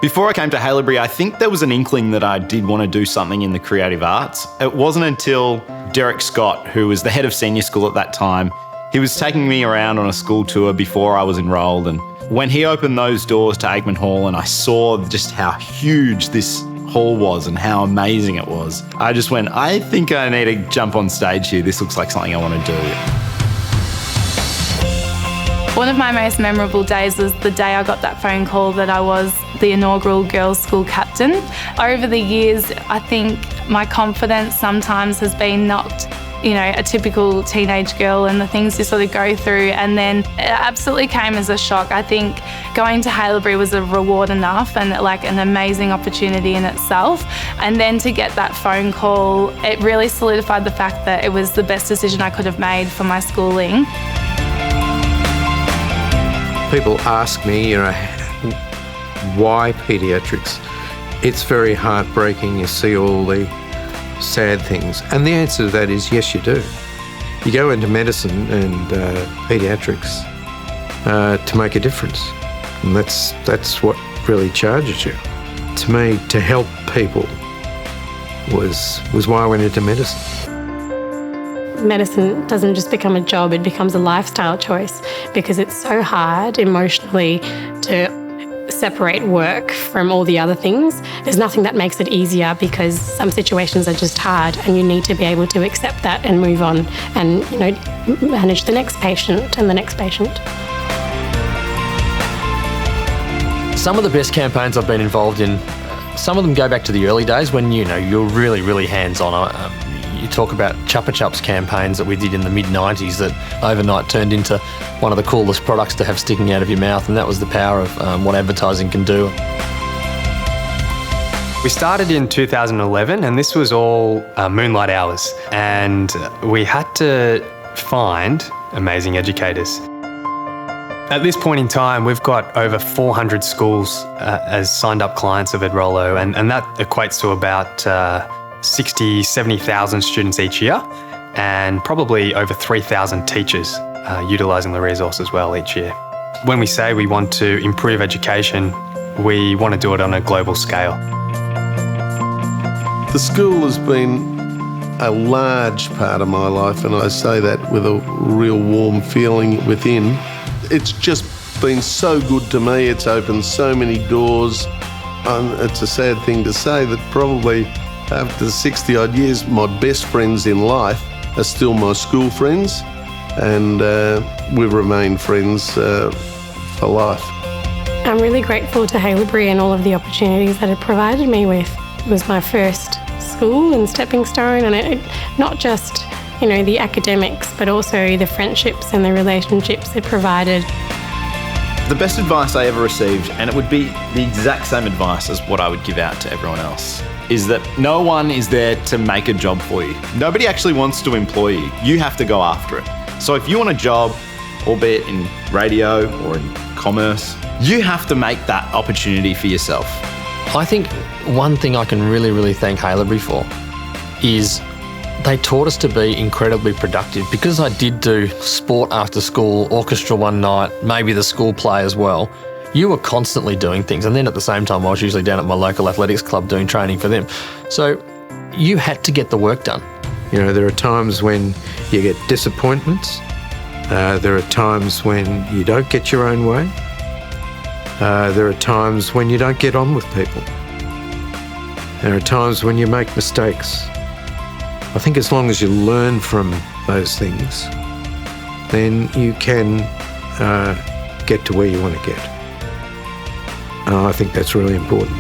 Before I came to Haileybury, I think there was an inkling that I did want to do something in the creative arts. It wasn't until Derek Scott, who was the head of senior school at that time, he was taking me around on a school tour before I was enrolled, and when he opened those doors to Aikman Hall and I saw just how huge this hall was and how amazing it was, I just went, I think I need to jump on stage here. This looks like something I want to do. One of my most memorable days was the day I got that phone call that I was the inaugural girls' school captain. Over the years, I think my confidence sometimes has been knocked, a typical teenage girl and the things you sort of go through, and then it absolutely came as a shock. I think going to Haileybury was a reward enough and like an amazing opportunity in itself, and then to get that phone call, it really solidified the fact that it was the best decision I could have made for my schooling. People ask me, why paediatrics? It's very heartbreaking. You see all the sad things. And the answer to that is yes, you do. You go into medicine and paediatrics to make a difference. And that's what really charges you. To me, to help people was why I went into medicine. Medicine doesn't just become a job, it becomes a lifestyle choice because it's so hard emotionally to separate work from all the other things. There's nothing that makes it easier because some situations are just hard and you need to be able to accept that and move on and, manage the next patient and the next patient. Some of the best campaigns I've been involved in, some of them go back to the early days when, you're really, really hands-on. You talk about Chupa Chups campaigns that we did in the mid-90s that overnight turned into one of the coolest products to have sticking out of your mouth, and that was the power of what advertising can do. We started in 2011 and this was all moonlight hours, and we had to find amazing educators. At this point in time, we've got over 400 schools as signed up clients of EdRollo, and that equates to about 60, 70,000 students each year, and probably over 3,000 teachers utilising the resource as well each year. When we say we want to improve education, we want to do it on a global scale. The school has been a large part of my life, and I say that with a real warm feeling within. It's just been so good to me. It's opened so many doors, and it's a sad thing to say that probably after 60-odd years, my best friends in life are still my school friends, and we've remained friends for life. I'm really grateful to Haileybury and all of the opportunities that it provided me with. It was my first school and stepping stone, and it not just, the academics, but also the friendships and the relationships it provided. The best advice I ever received, and it would be the exact same advice as what I would give out to everyone else, is that no one is there to make a job for you. Nobody actually wants to employ you. You have to go after it. So if you want a job, albeit in radio or in commerce, you have to make that opportunity for yourself. I think one thing I can really, really thank Haileybury for is they taught us to be incredibly productive. Because I did do sport after school, orchestra one night, maybe the school play as well, you were constantly doing things. And then at the same time, I was usually down at my local athletics club doing training for them. So you had to get the work done. There are times when you get disappointments. There are times when you don't get your own way. There are times when you don't get on with people. There are times when you make mistakes. I think as long as you learn from those things, then you can get to where you want to get. I think that's really important.